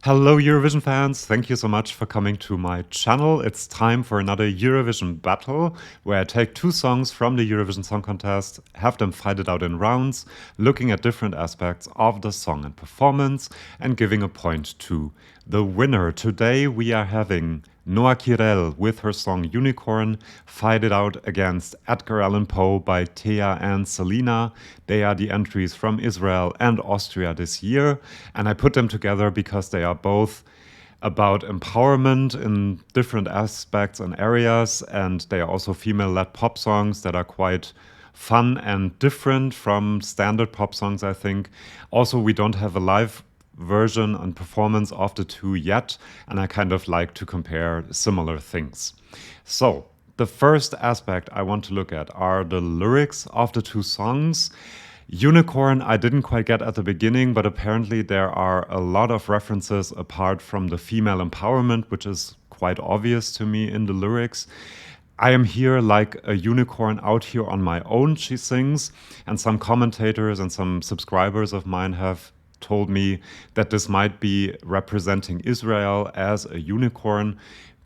Hello, Eurovision fans. Thank you so much for coming to my channel. It's time for another Eurovision battle where I take two songs from the Eurovision Song Contest, have them fight it out in rounds, looking at different aspects of the song and performance, and giving a point to the winner. Today we are having Noa Kirel with her song Unicorn fight it out against Edgar Allan Poe by Teya and Salena. They are the entries from Israel and Austria this year, and I put them together because they are both about empowerment in different aspects and areas, and they are also female-led pop songs that are quite fun and different from standard pop songs, I think. Also, we don't have a live version and performance of the two yet, and I kind of like to compare similar things. So, the first aspect I want to look at are the lyrics of the two songs. Unicorn, I didn't quite get at the beginning, but apparently there are a lot of references apart from the female empowerment, which is quite obvious to me in the lyrics. I am here like a unicorn out here on my own, she sings, and some commentators and some subscribers of mine have told me that this might be representing Israel as a unicorn,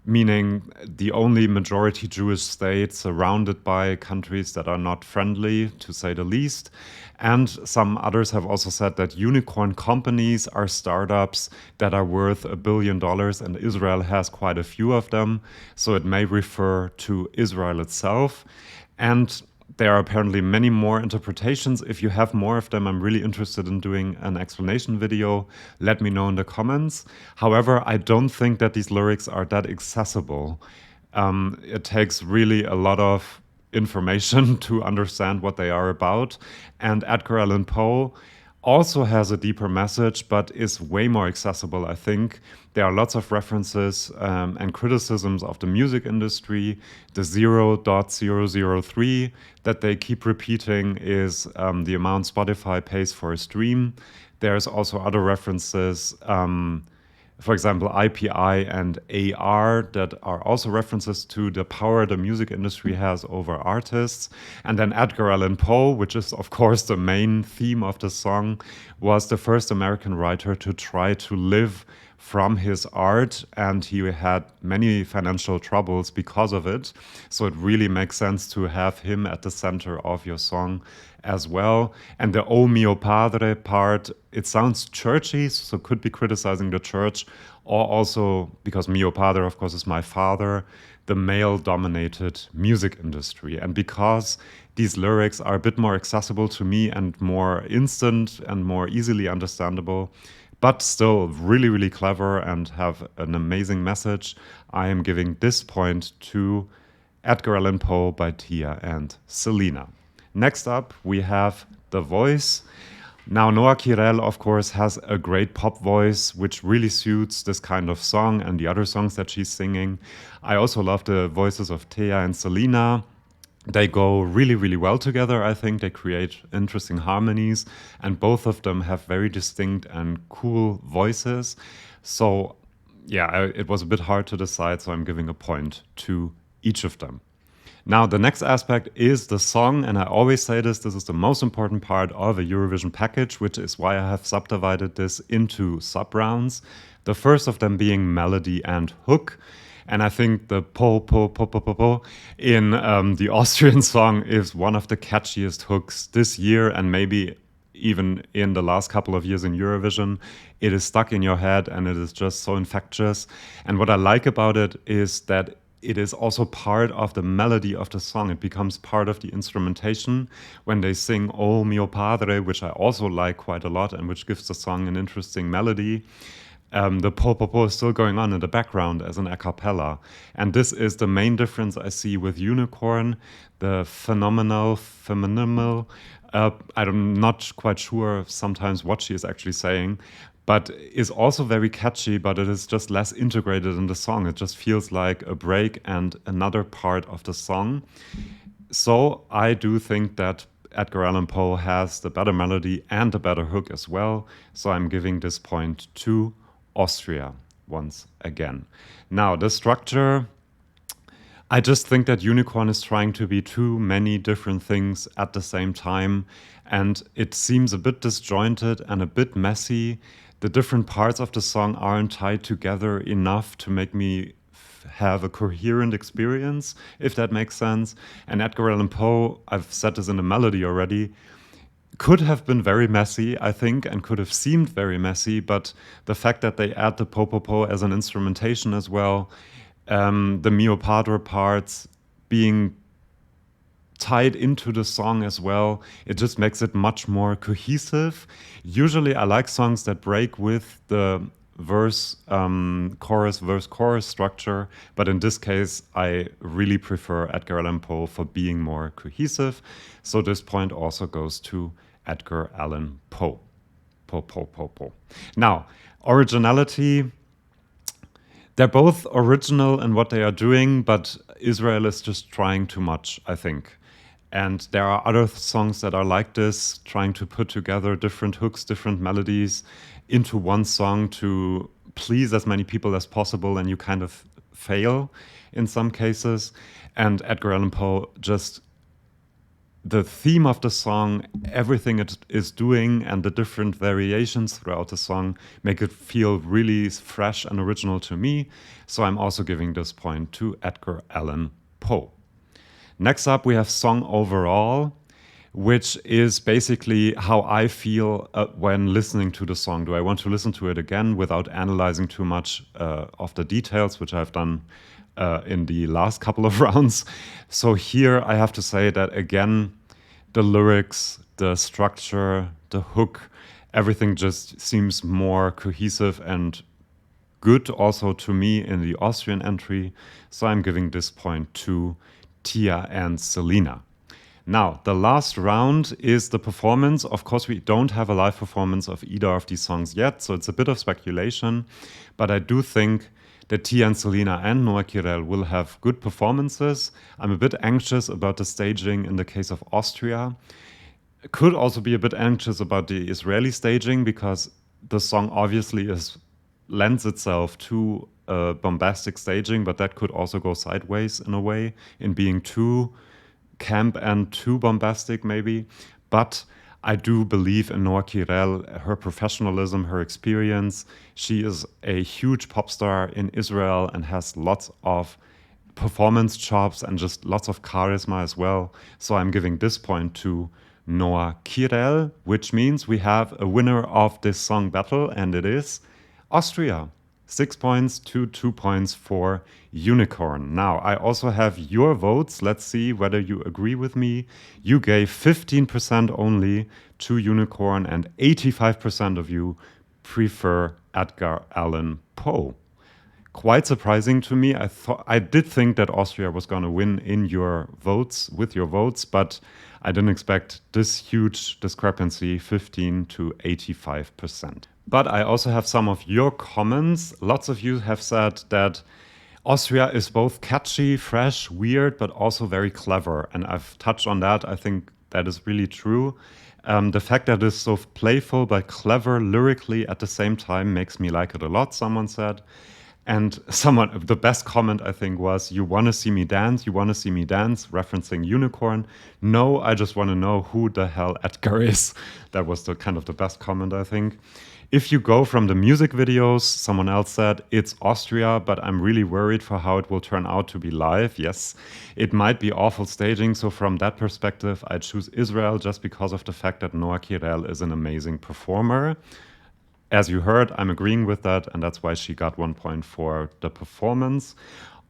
meaning the only majority Jewish state surrounded by countries that are not friendly, to say the least. And some others have also said that unicorn companies are startups that are worth $1 billion, and Israel has quite a few of them. So it may refer to Israel itself. And there are apparently many more interpretations. If you have more of them, I'm really interested in doing an explanation video. Let me know in the comments. However, I don't think that these lyrics are that accessible. It takes really a lot of information to understand what they are about. And Edgar Allan Poe also has a deeper message, but is way more accessible, I think. There are lots of references and criticisms of the music industry. The 0.003 that they keep repeating is the amount Spotify pays for a stream. There's also other references, for example, IPI and AR, that are also references to the power the music industry has over artists. And then Edgar Allan Poe, which is, of course, the main theme of the song, was the first American writer to try to live from his art, and he had many financial troubles because of it. So it really makes sense to have him at the center of your song as well. And the O mio padre part, it sounds churchy, so could be criticizing the church, or also because mio padre, of course, is my father, the male-dominated music industry. And because these lyrics are a bit more accessible to me and more instant and more easily understandable, but still really, really clever and have an amazing message, I am giving this point to Edgar Allan Poe by Teya and Salena. Next up, we have The Voice. Now, Noa Kirel, of course, has a great pop voice, which really suits this kind of song and the other songs that she's singing. I also love the voices of Teya and Salena. They go really, really well together, I think. They create interesting harmonies, and both of them have very distinct and cool voices. So, yeah, it was a bit hard to decide, so I'm giving a point to each of them. Now, the next aspect is the song, and I always say this is the most important part of a Eurovision package, which is why I have subdivided this into sub-rounds. The first of them being melody and hook. And I think the po po po po po po in the Austrian song is one of the catchiest hooks this year, and maybe even in the last couple of years in Eurovision. It is stuck in your head and it is just so infectious. And what I like about it is that it is also part of the melody of the song. It becomes part of the instrumentation when they sing O mio padre, which I also like quite a lot and which gives the song an interesting melody. The po po po is still going on in the background as an a cappella. And this is the main difference I see with Unicorn, the phenomenal. I'm not quite sure sometimes what she is actually saying, but is also very catchy, but it is just less integrated in the song. It just feels like a break and another part of the song. So I do think that Edgar Allan Poe has the better melody and the better hook as well. So I'm giving this point to Austria once again. Now, the structure, I just think that Unicorn is trying to be too many different things at the same time, and it seems a bit disjointed and a bit messy. the different parts of the song aren't tied together enough to make me have a coherent experience, if that makes sense. And Edgar Allan Poe, I've said this in the melody already, could have been very messy, I think, and could have seemed very messy, but the fact that they add the po-po-po as an instrumentation as well, the mio padre parts being tied into the song as well, it just makes it much more cohesive. Usually I like songs that break with the verse chorus structure, but in this case I really prefer Edgar Allan Poe for being more cohesive, so this point also goes to Edgar Allan Poe. Poe. Now, originality, they're both original in what they are doing, but Israel is just trying too much, I think. And there are other songs that are like this, trying to put together different hooks, different melodies into one song to please as many people as possible, and you kind of fail in some cases. And Edgar Allan Poe, just the theme of the song, everything it is doing, and the different variations throughout the song make it feel really fresh and original to me. So I'm also giving this point to Edgar Allan Poe. Next up, we have song overall, which is basically how I feel when listening to the song. Do I want to listen to it again without analyzing too much of the details, which I've done in the last couple of rounds? So here I have to say that, again, the lyrics, the structure, the hook, everything just seems more cohesive and good also to me in the Austrian entry. So I'm giving this point to Teya and Salena. Now, the last round is the performance. Of course, we don't have a live performance of either of these songs yet, so it's a bit of speculation. But I do think that Teya and Salena and Noa Kirel will have good performances. I'm a bit anxious about the staging in the case of Austria. Could also be a bit anxious about the Israeli staging, because the song obviously lends itself to bombastic staging, but that could also go sideways in a way, in being too camp and too bombastic maybe. But I do believe in Noa Kirel, her professionalism, her experience. She is a huge pop star in Israel and has lots of performance chops and just lots of charisma as well. So I'm giving this point to Noa Kirel, which means we have a winner of this song battle, and it is Austria. 6 points to 2 points for Unicorn. Now, I also have your votes. Let's see whether you agree with me. You gave 15% only to Unicorn, and 85% of you prefer Edgar Allan Poe. Quite surprising to me. I did think that Austria was going to win in your votes, with your votes, but I didn't expect this huge discrepancy, 15 to 85%. But I also have some of your comments. Lots of you have said that Austria is both catchy, fresh, weird, but also very clever. And I've touched on that. I think that is really true. The fact that it's so playful but clever lyrically at the same time makes me like it a lot, someone said. And the best comment I think was, "You want to see me dance? You want to see me dance?" referencing Unicorn. No, I just want to know who the hell Edgar is. That was the kind of the best comment, I think. If you go from the music videos, someone else said, it's Austria, but I'm really worried for how it will turn out to be live. Yes, it might be awful staging. So from that perspective, I choose Israel just because of the fact that Noa Kirel is an amazing performer. As you heard, I'm agreeing with that, and that's why she got 1 point for the performance.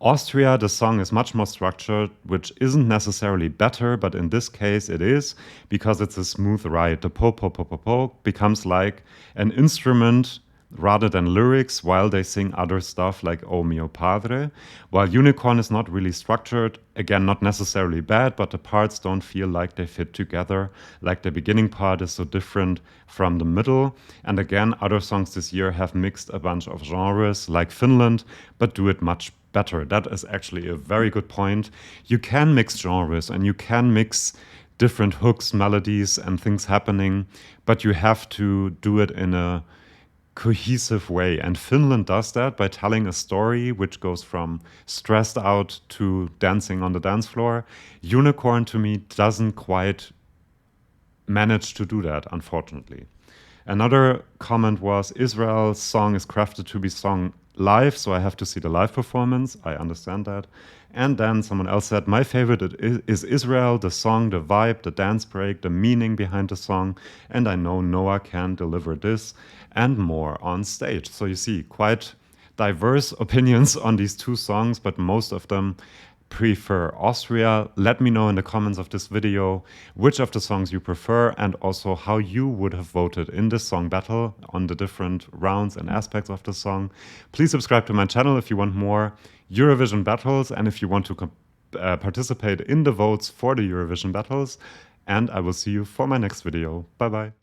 Austria, the song is much more structured, which isn't necessarily better, but in this case it is, because it's a smooth ride. The po becomes like an instrument rather than lyrics, while they sing other stuff like O mio padre. While Unicorn is not really structured, again, not necessarily bad, but the parts don't feel like they fit together. Like the beginning part is so different from the middle. And again, other songs this year have mixed a bunch of genres, like Finland, but do it much better. That is actually a very good point. You can mix genres and you can mix different hooks, melodies, and things happening, but you have to do it in a cohesive way. And Finland does that by telling a story which goes from stressed out to dancing on the dance floor. Unicorn, to me, doesn't quite manage to do that, unfortunately. Another comment was, Israel's song is crafted to be sung live, so I have to see the live performance. I understand that. And then someone else said, my favorite is Israel, the song, the vibe, the dance break, the meaning behind the song, and I know Noa can deliver this and more on stage. So you see, quite diverse opinions on these two songs, but most of them prefer Austria. Let me know in the comments of this video which of the songs you prefer and also how you would have voted in this song battle on the different rounds and aspects of the song. Please subscribe to my channel if you want more Eurovision battles and if you want to participate in the votes for the Eurovision battles. And I will see you for my next video. Bye bye.